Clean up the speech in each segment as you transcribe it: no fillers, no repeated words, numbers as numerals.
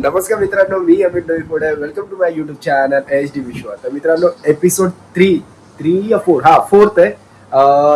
नमस्कार मित्रांनो, मी Amit Doiphode. Welcome to my YouTube channel H D Vishwa. तर मित्रांनो, एपिसोड 3 या 4 4th आहे.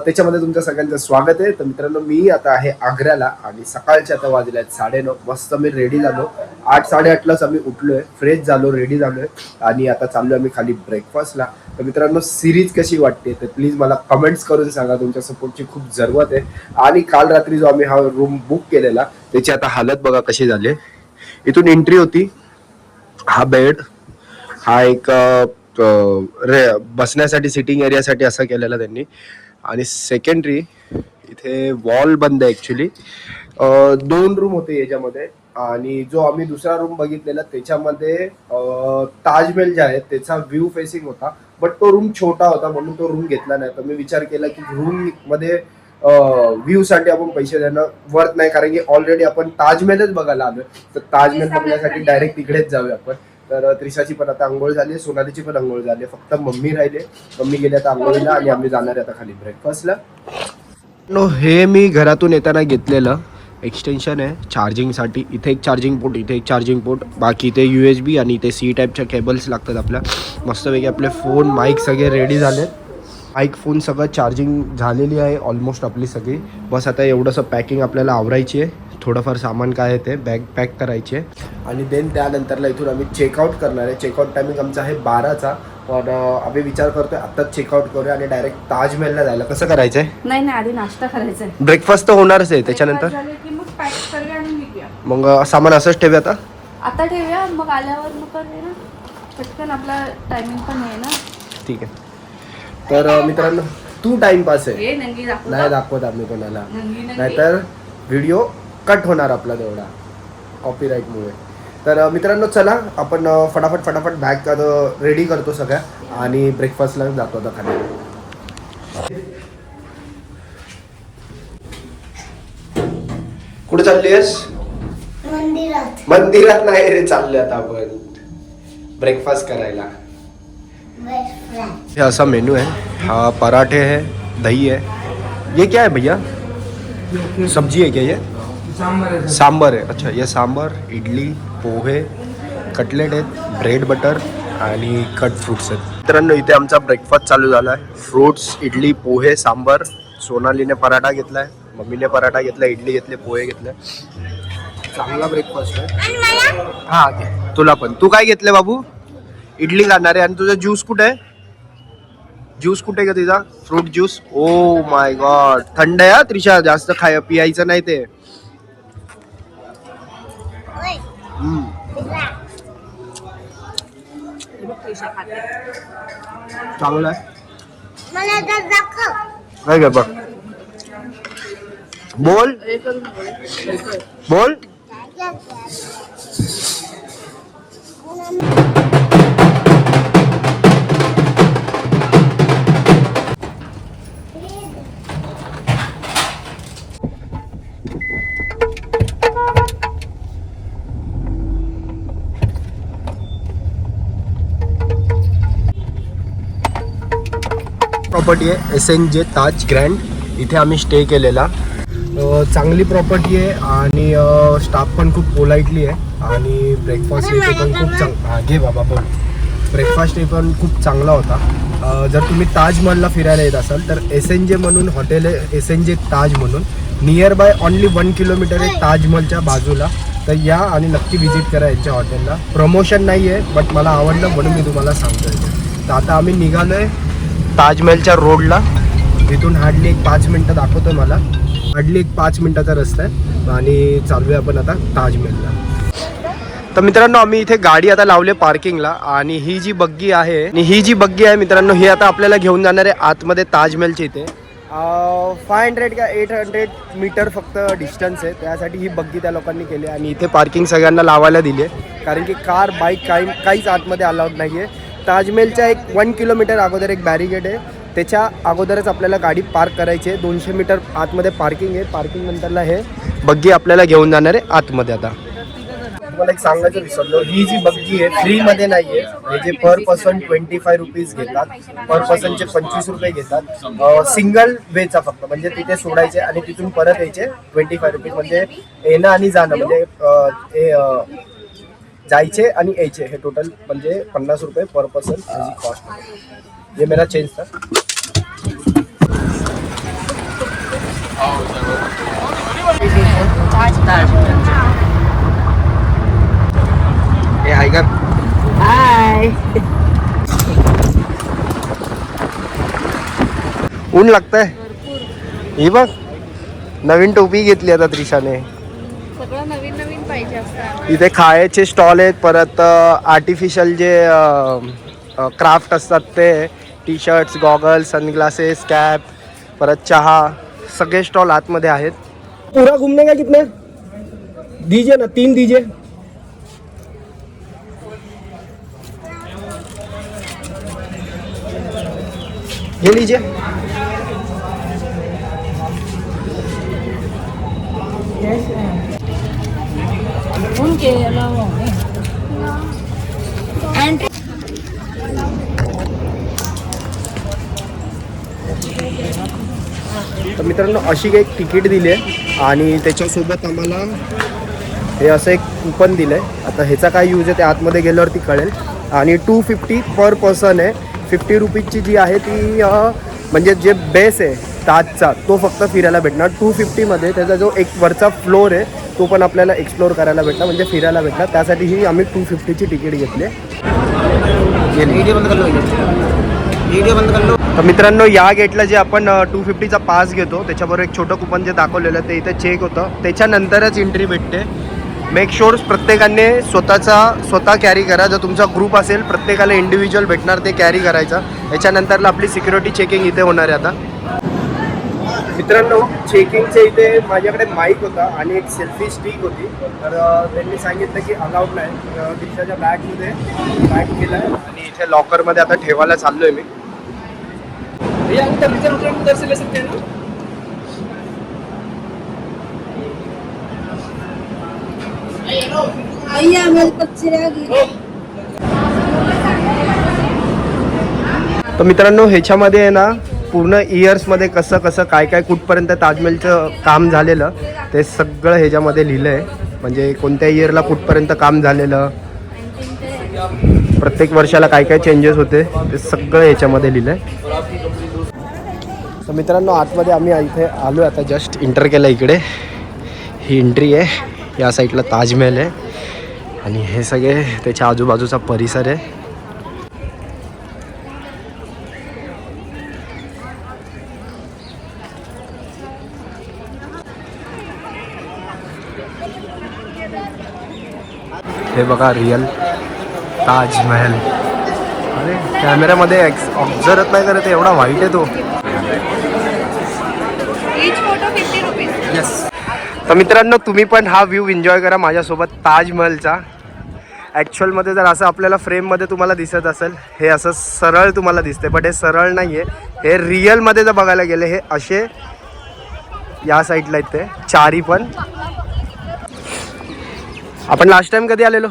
त्याच्यामध्ये तुमचं सगळ्यांचं स्वागत आहे. तर मित्रांनो, मी आता आहे आग्र्याला आणि सकाळचे आता वाजले आहेत 9:30. मस्त मी रेडी झालो. 8-8:30लाच आम्ही उठलोय, फ्रेश झालो, रेडी झालोय आणि आता चाललोय आम्ही खाली ब्रेकफास्टला. तर मित्रांनो, सिरीज कशी वाटते तर प्लीज मला कमेंट्स करून सांगा. तुमच्या सपोर्टची खूप जरूरत आहे. आणि काल रात्री जो आम्ही हा रूम बुक केलेला त्याची आता हालत बघा कशी झाली. इथून एंट्री होती, हा बेड, हा एक बसण्यासाठी सिटिंग एरियासाठी असा केलेला त्यांनी. आणि सेकंडरी इथे वॉल बंद आहे ऍक्च्युली. 2 रूम होते याच्यामध्ये. आणि जो आम्ही दुसरा रूम बघितलेला त्याच्यामध्ये ताजमहल जे आहे त्याचा व्ह्यू फेसिंग होता, बट तो रूम छोटा होता म्हणून तो रूम घेतला नाही. तर मी विचार केला की रूम मध्ये व्ह्यू साठी आपण पैसे देणं वर्थ नाही, कारण की ऑलरेडी आपण ताजमहलच बघायला आलोय. तर ताजमहल बघण्यासाठी डायरेक्ट तिकडेच जाऊया आपण. तर त्रिशाची पण आता आंघोळ झाली, सोनालीची पण आंघोळ झाली, फक्त मम्मी राहिले. मम्मी गेली आता आंघोळीला आणि आम्ही जाणार आहे आता खाली ब्रेकफास्टला. हे मी घरातून येताना घेतलेलं एक्सटेन्शन आहे चार्जिंगसाठी. इथे एक चार्जिंग पोर्ट, इथे एक चार्जिंग पोर्ट, बाकी इथे USB आणि इथे C टाईपच्या केबल्स लागतात आपल्या. मस्तपैकी आपले फोन माईक सगळे रेडी झाले. माईक फोन सगळं चार्जिंग झालेली आहे ऑलमोस्ट आपली सगळी. बस आता एवढंसं पॅकिंग आपल्याला आवरायची आहे. थोडंफार सामान काय आहे ते बॅग पॅक करायची आहे आणि देन त्यानंतरला इथून आम्ही चेकआउट करणार आहे. चेकआउट टायमिंग आमचा आहे 12चा. पण आम्ही विचार करतोय आत्ताच चेकआउट करूया आणि डायरेक्ट ताजमहलला जायला. कसं करायचं आहे? नाही आधी नाश्ता करायचा आहे. ब्रेकफास्ट तर होणारच आहे, त्याच्यानंतर मग सामान असंच ठेवूया आता ठेवूया, मग आल्यावर मग करूया ना पटकन, आपला टायमिंग पण आहे ना. ठीक आहे. तर मित्रांनो, तू टाइमपास आहे नाही दाखवत आम्ही कोणाला, नाहीतर व्हिडिओ कट होणार आपला तेवढा कॉपीराईटमुळे. तर मित्रांनो, चला आपण फटाफट बॅग रेडी करतो सगळ्या आणि ब्रेकफास्टला जातो आता खाली. कुठे चालली आहेस? मंदिरात नाही रे, चालले आता आपण ब्रेकफास्ट करायला. ये ऐसा मेनू है. हाँ, पराठे है, दही है. ये क्या है भैया? सब्जी है क्या? ये सांबर है. अच्छा, ये सांबर, इडली, पोहे, कटलेट आहेत, ब्रेड बटर आणि कट फ्रूट्स आहेत. मित्रांनो, इथे आमचा ब्रेकफास्ट चालू झाला आहे. फ्रूट्स, इडली, पोहे, सांबर. सोनालीने पराठा घेतलाय, मम्मीने पराठा घेतला, इडली घेतले, पोहे घेतले. चांगला ब्रेकफास्ट आहे. हा, तुला पण. तू काय घेतलं बाबू? इडली खाणार आहे. आणि तुझा ज्यूस कुठे आहे? ज्यूस कुठे का तिचा? Fruit juice. Oh my God, थंड आहे त्रिशा, जास्त पियायचं नाही ते. चांगलं आहे. काय काय बघ, बोल बोल. प्रॉपर्टी आहे SNJ ताज ग्रँड. इथे आम्ही स्टे केलेला. चांगली प्रॉपर्टी आहे आणि स्टाफ पण खूप पोलाइटली आहे. आणि ब्रेकफास्ट इथे पण खूप चांगला. घे बाबा बोल. ब्रेकफास्ट हे पण खूप चांगला होता. जर तुम्ही ताजमहलला फिरायला येत असाल तर SNJ म्हणून हॉटेल आहे, SNJ ताज म्हणून. नियर बाय ऑनली 1 किलोमीटर आहे ताजमहलच्या बाजूला. तर या आणि नक्की व्हिजिट करा यांच्या हॉटेलला. प्रमोशन नाही आहे, बट मला आवडलं म्हणून मी तुम्हाला सांगतोय. तर आता आम्ही निघालो आहे ताजमहलच्या रोडला. इथून हार्डली एक 5 मिनटं दाखवतो मला. हार्डली एक 5 मिनटाचा रस्ता आहे आणि चालूया आपण आता ताजमहलला. तर मित्रांनो, आम्ही इथे गाडी आता लावले पार्किंगला. आणि ही जी बग्गी आहे मित्रांनो, ही आता आपल्याला घेऊन जाणार आहे आतमध्ये ताजमहलच्या इथे. 500 का 800 मीटर फक्त डिस्टन्स आहे. त्यासाठी ही बग्गी त्या लोकांनी केली आणि इथे पार्किंग सगळ्यांना लावायला दिली आहे, कारण की कार बाईक काहीच आतमध्ये अलाउड नाही आहे. ताजमहलच्या एक 1 किलोमीटर अगोदर एक बॅरिगेड आहे, त्याच्या अगोदरच आपल्याला गाडी पार्क करायची आहे. 200 मीटर आतमध्ये पार्किंग आहे. पार्किंग नंतरला हे बग्गी आपल्याला घेऊन जाणार आहे आतमध्ये. आता तुम्हाला एक सांगायचं विसरलो, ही जी बग्गी आहे फ्रीमध्ये नाही आहे. हे जे पर पर्सन 25 रुपीज घेतात, पर पर्सनचे 25 रुपये घेतात. सिंगल वेचा फक्त, म्हणजे तिथे सोडायचे आणि तिथून परत यायचे 25 रुपीज. म्हणजे येणं आणि जाणं, म्हणजे जायचे आणि यायचे हे टोटल म्हणजे 50 रुपये पर पर्सन त्याची कॉस्ट आहे. ये मेरा चेंज था. हे हाय का हाय. ऊन लागतंय. ही बघ नवीन टोपी घेतली आता त्रिशाने. सगळं नवीन नवीन पाहिजे असतं. इथे खायचे स्टॉल आहेत, परत आर्टिफिशियल जे क्राफ्ट असतात ते T shirts, goggles, sunglasses, cap, परत चहा, सगळे स्टॉल आतमध्ये आहेत. पुरा घूमने का कितने दीजिए ना, 3 दीजिए. ये लीजिए. उनके अलावा एंट्री. तर मित्रांनो अशी एक तिकीट दिली आहे आणि त्याच्यासोबत आम्हाला हे असं एक कुपन दिलं आहे. आता ह्याचा काय यूज आहे ते आतमध्ये गेल्यावरती कळेल. आणि 250 पर पर्सन आहे. 50 रुपीजची जी आहे ती म्हणजे जे बेस आहे ताजचा तो फक्त फिरायला भेटणार. 250मध्ये त्याचा जो एक वरचा फ्लोर आहे तो पण आपल्याला एक्सप्लोर करायला भेटला, म्हणजे फिरायला भेटला. त्यासाठी ही आम्ही 250ची तिकीट घेतली. तर मित्रांनो या गेटला जे आपण 250चा पास घेतो त्याच्याबरोबर एक छोटं कुपन जे दाखवलेलं ते इथे चेक होतं, त्याच्यानंतरच एंट्री भेटते. मेक शुअर प्रत्येकाने स्वतः कॅरी करा. जर तुमचा ग्रुप असेल प्रत्येकाला इंडिव्हिज्युअल भेटणार ते कॅरी करायचं. याच्यानंतरला आपली सिक्युरिटी चेकिंग इथे होणार आहे. आता मित्रांनो चेकिंगच्या इथे माझ्याकडे माईक होता आणि एक सेल्फी स्टिक होती. तर त्यांनी सांगितलं की अलाउड नाही. दिशाच्या बॅगमध्ये पॅक केलं आहे आणि इथे लॉकरमध्ये आता ठेवायला चाललो आहे मी. तर मित्रांनो ह्याच्यामध्ये आहे ना पूर्ण इयर्समध्ये कसं कसं काय काय कुठपर्यंत ताजमहलचं काम झालेलं ते सगळं ह्याच्यामध्ये लिहिलं आहे. म्हणजे कोणत्या इयरला कुठपर्यंत काम झालेलं, प्रत्येक वर्षाला काय काय चेंजेस होते ते सगळं ह्याच्यामध्ये लिहिलं आहे. तर मित्रांनो आतमध्ये आम्ही इथे आलो आता जस्ट एंटर केलं. इकडे ही एंट्री आहे. या साईडला ताजमहल आहे आणि हे सगळे त्याच्या आजूबाजूचा परिसर आहे. हे बघा रिअल ताजमहल. अरे कॅमेऱ्यामध्ये ऑब्झर्व नाही करत, एवढा व्हाईट आहे तो. Each photo 50 rupees. येस. तर मित्रांनो तुम्ही पण हा व्ह्यू एन्जॉय करा माझ्यासोबत ताजमहलचा. ॲक्च्युअलमध्ये जर असं आपल्याला फ्रेममध्ये तुम्हाला दिसत असेल हे असं सरळ तुम्हाला दिसते, बट हे सरळ नाही आहे. हे रिअलमध्ये जर बघायला गेले हे असे या साईडला आहेत ते चारी पण. आपण लास्ट टाइम कधी आलेलो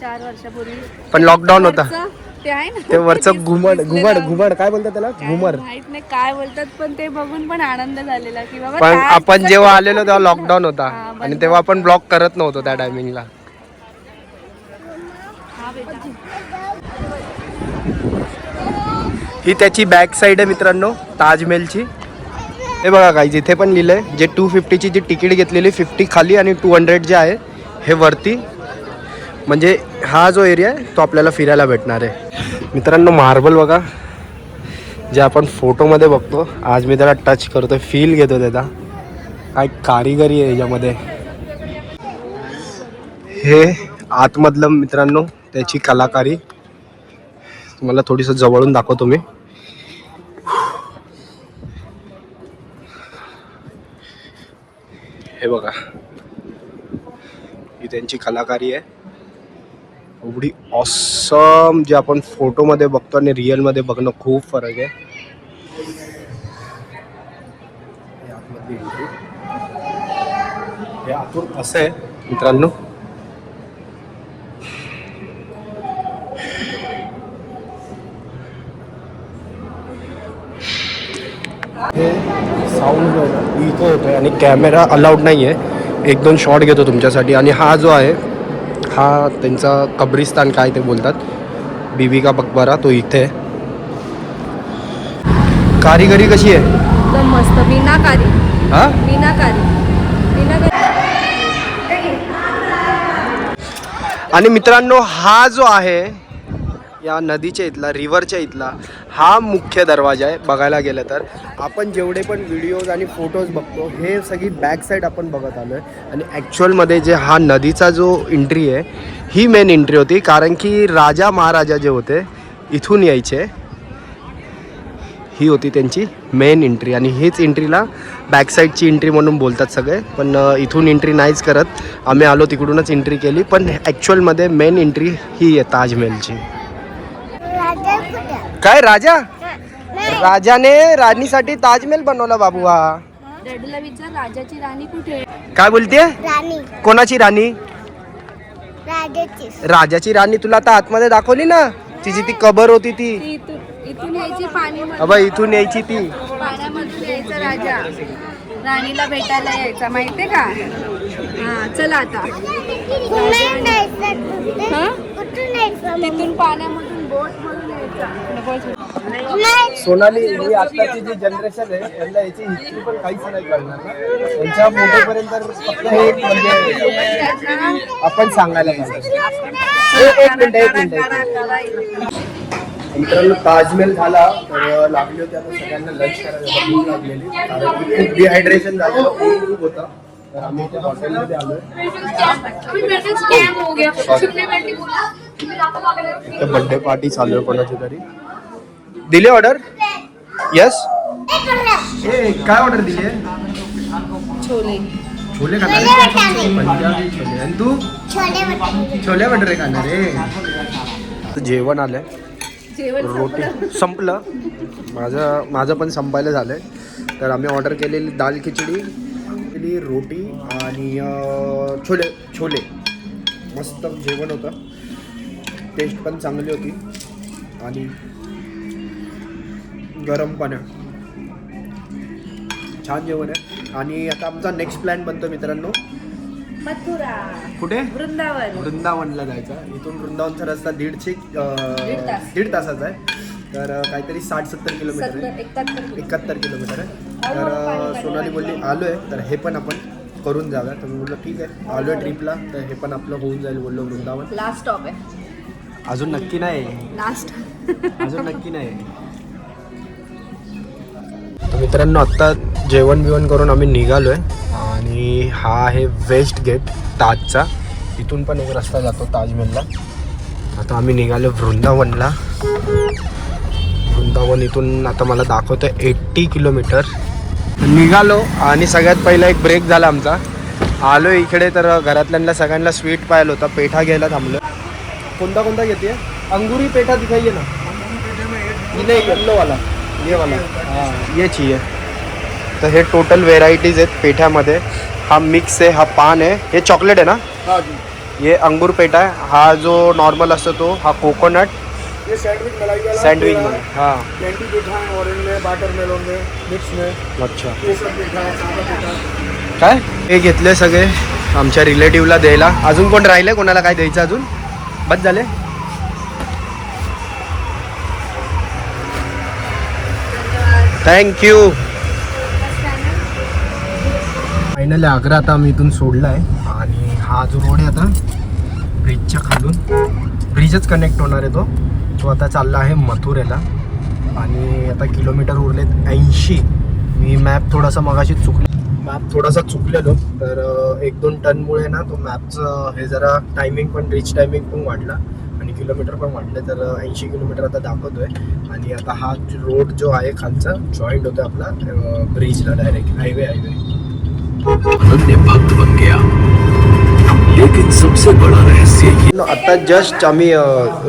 4 वर्षापूर्वी, पण लॉकडाऊन होता. ते आहे ना ते वरचं घुमड काय बोलतात त्याला, घुमर. माहित नाही काय बोलतात, पण ते बघून पण आनंद झालेला की बाबा पण काय आपण जेव्हा आलेलो तेव्हा लॉकडाऊन होता हा, बंद. आणि तेव्हा आपण ब्लॉक करत नव्हतो त्या टायमिंगला. हा बेटा. ही त्याची बॅक साईड आहे मित्रांनो ताजमहलची. हे बघा काही इथे पण लिहिलंय जे 250ची जी तिकीट घेतलेली 50 खाली आणि 200 जे आहे हे वरती. म्हणजे हा जो एरिया आहे तो आपल्याला फिरायला भेटणार आहे. मित्रांनो मार्बल बघा जे आपण फोटोमध्ये बघतो, आज मी त्याला टच करतो, फील घेतो त्याचा. काय कारिगरी आहे याच्यामध्ये. हे आतमधलं मित्रांनो त्याची कलाकारी तुम्हाला थोडीसं जवळून दाखवतो मी. हे बघा ही त्यांची कलाकारी आहे. एवढी ऑसम जे आपण फोटोमध्ये बघतो आणि रिअलमध्ये बघणं खूप फरक आहे. हे आतून असं आहे मित्रांनो. हे साऊंड इको होतोय आणि कॅमेरा अलाउड नाही आहे. 1-2 शॉट घेतो तुमच्यासाठी. आणि हा जो आहे हा त्यांचा कब्रिस्तान काय ते बोलतात, बीबी का मकबरा, तो इथे आहे. कारिगरी कशी आहे? एकदम मस्त, मीनाकारी. हा मीनाकारी. आणि मित्रांनो, हा जो आहे या नदीच्या इथला, रिव्हरच्या इथला हा मुख्य दरवाजा आहे. बघायला गेलं तर आपण जेवढे पण व्हिडिओज आणि फोटोज बघतो हे सगळी बॅक साईड आपण बघत आलो आहे. आणि ॲक्च्युअलमध्ये जे हा नदीचा जो एंट्री आहे ही मेन एंट्री होती, कारण की राजा महाराजा जे होते इथून यायचे. ही होती त्यांची मेन एंट्री आणि हीच एंट्रीला बॅक साईडची एंट्री म्हणून बोलतात सगळे. पण इथून एंट्री नाहीच करत, आम्ही आलो तिकडूनच एंट्री केली. पण ॲक्च्युअलमध्ये मेन एंट्री ही आहे ताजमहलची. काय राजा? राजाने राणीसाठी ताजमहल बनवला बाबू. हा डॅडीला विचार, राजाची राणी कुठे? काय बोलते? राणी, कोणाची राणी? राजाची. राजाची राणी तुला आता आतमध्ये दाखवली ना, तिची ती कबर होती ती. इथून यायची पाणी, अबा इथून यायची ती, पाण्यामधून यायचा राजा, राणीला भेटायला यायचा, माहितीये का? हा चला आता. हा? तिथून पाण्यामधून बोट मधून यायचा. सोनाली ही आताची जी जनरेशन आहे त्यांना याची हिस्ट्री पण काहीच नाही कळणार ना. त्यांच्या मोठेपर्यंत फक्त हे म्हणजे आपण सांगायला पाहिजे. एक मिनिट. मित्रांनो, ताजमहल झाला तर लागली होती आता सगळ्यांना लंच करायला, भूक लागलेली, कारण की खूप डिहायड्रेशन झालं, खूप होतं. तर आम्ही इथे हॉटेलमध्ये आलोय. इथे बर्थडे पार्टी चालू आहे कोणाची तरी. दिली ऑर्डर? यस. काय ऑर्डर दिली आहे? छोले. छोले खाणार आहे? पंजाबी छोले. आणि तू? छोले भटुरे खाणार आहे. जेवण आलंय, रोटी संपलं. माझं पण संपायला झालंय. तर आम्ही ऑर्डर केलेली दाल खिचडी केली, रोटी आणि छोले. मस्त जेवण होतं, टेस्ट पण चांगली होती आणि गरम पाण्या छान जेवण आहे. आणि आता आमचा नेक्स्ट प्लॅन बनतो मित्रांनो, मथुरा. कुठे? वृंदावनला जायचा. इथून वृंदावनचा रस्ता दीड तासाचा आहे. तर काहीतरी 60-70 किलोमीटर आहे, 71 किलोमीटर आहे. तर सोनाली बोलली आलोय तर हे पण आपण करून जाऊया. तर मी बोललो ठीक आहे, आलोय ट्रिपला तर हे पण आपलं होऊन जाईल बोललो. वृंदावन लास्ट स्टॉप आहे. अजून नक्की नाही, अजून नक्की नाही. तर मित्रांनो, आत्ता जेवण बिवण करून आम्ही निघालो आहे आणि हा आहे वेस्ट गेट ताजचा. इथून पण एक रस्ता जातो ताजमहलला. आता आम्ही निघालो वृंदावनला. वृंदावन इथून आता मला दाखवतं 80 किलोमीटर. निघालो आणि सगळ्यात पहिला एक ब्रेक झाला आमचा. आलो इकडे तर घरातल्यांना सगळ्यांना स्वीट पाहिलं होता, पेठा घ्यायला थांबलो. कोणता घेते? अंगूरी पेठा दिखाइए ना. ये येल्लो वाला, ये वाला, हाँ ये चाहिए. तर हे टोटल व्हेरायटीज आहेत पेठ्यामध्ये. हा मिक्स आहे, हा पान आहे, हे चॉकलेट आहे ना. हाँ जी, ये अंगूर पेठा आहे. हा जो नॉर्मल असतो तो, हा कोकोनट. ये सैंडविच मलाई वाला सँडविच मध्ये. हां कैंडी पेठा है, ऑरेंज में, वाटर मेलोन में, मिक्स में, अच्छा. ये सब पेठा है, सादा पेठा. काय हे घेतले सगळे आमच्या रिलेटिव्हला द्यायला. अजून कोण राहिले? कोणाला काय द्यायचं अजून? बस झाले. थँक्यू. फायनली आग्रा आता आम्ही इथून सोडला आहे आणि हा जो रोड आहे आता ब्रिजच्या खालून, ब्रिजच कनेक्ट होणार आहे तो आता चालला आहे मथुरेला. आणि आता किलोमीटर उरलेत 80. मी मॅप थोडासा मगाशी चुकलेलो तर 1-2 टनमुळे ना तो मॅपचं हे जरा टायमिंग पण, रीच टायमिंग पण वाढला आणि किलोमीटर पण वाढले. तर 80 किलोमीटर आता दाखवतोय. आणि आता हा रोड जो आहे खालचा जॉईंट होतो आपला ब्रिजला, डायरेक्ट हायवे. अनन्य भक्त बन गया, लेकिन सबसे बड़ा रहस्य ये. आता जस्ट आम्ही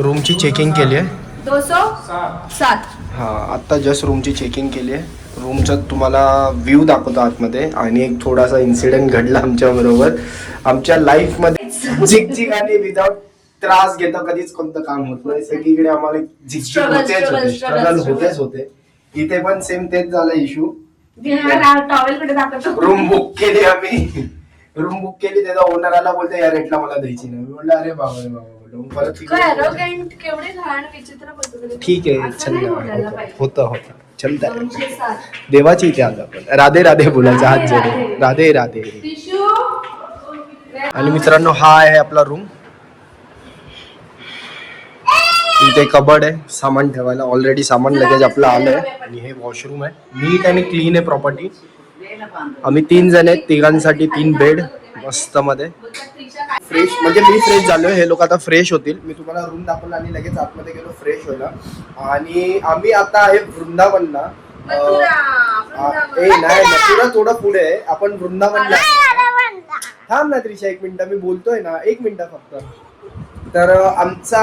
रूमची चेकिंग केली आहे. 207. हां, आत्ता जस्ट रूमची चेकिंग केली आहे. रूमचा तुम्हाला व्ह्यू दाखवतो आतमध्ये. आणि एक थोडासा इन्सिडेंट घडला आमच्याबरोबर. आमच्या लाईफमध्ये झिकझिक आणि विदाउट त्रास घेता कधीच कोणतं काम होत नाही. सगळीकडे आम्हाला झिकझिक स्ट्रगल होतेच होते. इथे पण सेम तेच झालं इश्यू. टॉवेल कडे दाखवतो. रूम बुक केली आम्ही, रूम बुक केली त्याचा ओनर आला बोलते या रेटला मला द्यायची नाही. मी म्हटलं अरे बाबा रे बाबा बोललो. मग परत काय तिकडे- arrogant, केवढे घाण विचित्र बोलतो तरी. ठीक आहे असं नाही बोलायला चल पाहिजे. होतं चलतंय 207. देवाची इथे आलं आपण राधे राधे बोलायचं हात जोडून राधे राधे. टिश्यू. आणि मित्रांनो हा आहे आपला रूम. इथे कबड आहे सामान ठेवायला. ऑलरेडी सामान लगेच आपलं आलंय. आणि हे वॉशरूम आहे. नीट आणि क्लीन आहे प्रॉपर्टी. आम्ही 3 जण आहेत. तिघांसाठी 3 बेड मस्त मध्ये. फ्रेश म्हणजे मी फ्रेश झालोय. हे लोक आता फ्रेश होतील. मी तुम्हाला रूम दाखवला आणि लगेच आतमध्ये गेलो फ्रेश व्हायला. आणि आम्ही आता आहे वृंदावनला. नाही मथुरा थोडं पुढे आहे. आपण वृंदावनला. थांब ना त्रिशा 1 मिनिट मी बोलतोय ना. 1 मिनिट फक्त. तर आमचा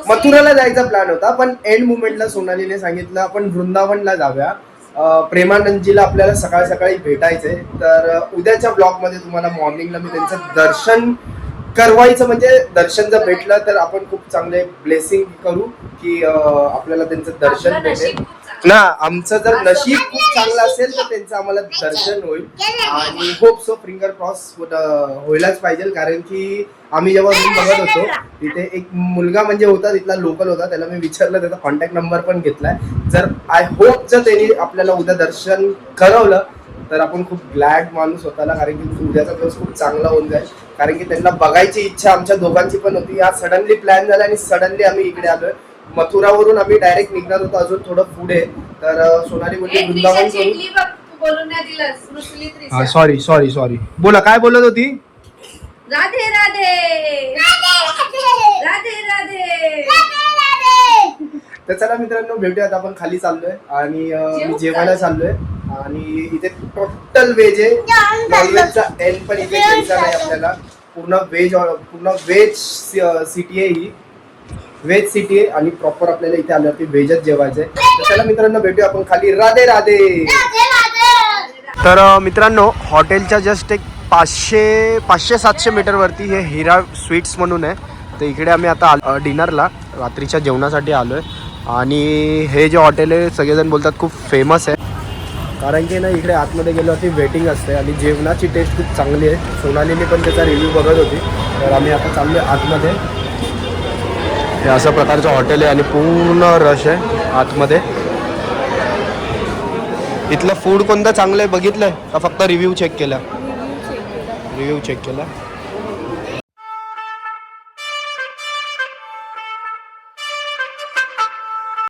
मथुराला जायचा प्लॅन होता पण एंड मुमेंटला सोनालीने सांगितलं आपण वृंदावनला जाऊया. प्रेमानंदजीला आपल्याला सकाळी सकाळी भेटायचंय. तर उद्याच्या ब्लॉगमध्ये तुम्हाला मॉर्निंगला मी त्यांचं दर्शन करवायचं म्हणजे दर्शन जर भेटलं तर आपण खूप चांगले ब्लेसिंग करू की आपल्याला त्यांचं दर्शन भेटेल ना. आमचं जर नशीब खूप चांगलं असेल तर त्यांचं आम्हाला दर्शन होईल. आणि होप सो फिंगर क्रॉस व्हायलाच पाहिजे. कारण की आम्ही जेव्हा रूम बघत होतो तिथे एक मुलगा म्हणजे होता तिथला लोकल होता. त्याला मी विचारलं त्याचा कॉन्टॅक्ट नंबर पण घेतलाय. जर आय होप जर त्यांनी आपल्याला उद्या दर्शन करवलं तर आपण खूप ग्लॅड माणूस होताला. कारण की उद्याचा दिवस खूप चांगला होऊन जाईल. कारण की त्यांना बघायची इच्छा आमच्या दोघांची पण होती. हा सडनली प्लॅन झाला आणि सडनली आम्ही इकडे आलोय. मथुरावरून आम्ही डायरेक्ट निघणार होतो अजून थोडं पुढे. तर सोनाली बोलली वृंदावन करू. सॉरी सॉरी सॉरी बोला काय बोलत होती. राधे राधे राधे राधे. तर चला मित्रांनो भेटूयात. आपण खाली चाललोय आणि जेवायला चाललोय. आणि इथे टोटल व्हेज आहे. नॉनव्हेजचा एन पण इथे घ्यायचा नाही आपल्याला. पूर्ण व्हेज सिटी आहे ही. व्हेज सिटी आहे आणि प्रॉपर आपल्याला इथे आल्यावरती व्हेजच जेवायचंय. तर चला मित्रांनो भेटूया आपण खाली. राधे राधे. तर मित्रांनो हॉटेलच्या जस्ट एक 500-700 मीटरवरती हे हिरा स्वीट्स म्हणून आहे. तर इकडे आम्ही आता डिनरला रात्रीच्या जेवणासाठी आलोय. आणि हे जे हॉटेल आहे सगळेजण बोलतात खूप फेमस आहे. कारण की ना इकडे आतमध्ये गेल्यावरती वेटिंग असते आणि जेवणाची टेस्ट खूप चांगली आहे. सोनालीने पण त्याचा रिव्ह्यू बघत होती. तर आम्ही आता चाललोय आतमध्ये. हे अशा प्रकारचं हॉटेल आहे आणि पूर्ण रश आहे आतमध्ये. इथलं फूड कोणतं चांगलं आहे बघितलंय का फक्त रिव्ह्यू चेक केला. रिव्ह्यू चेक केला.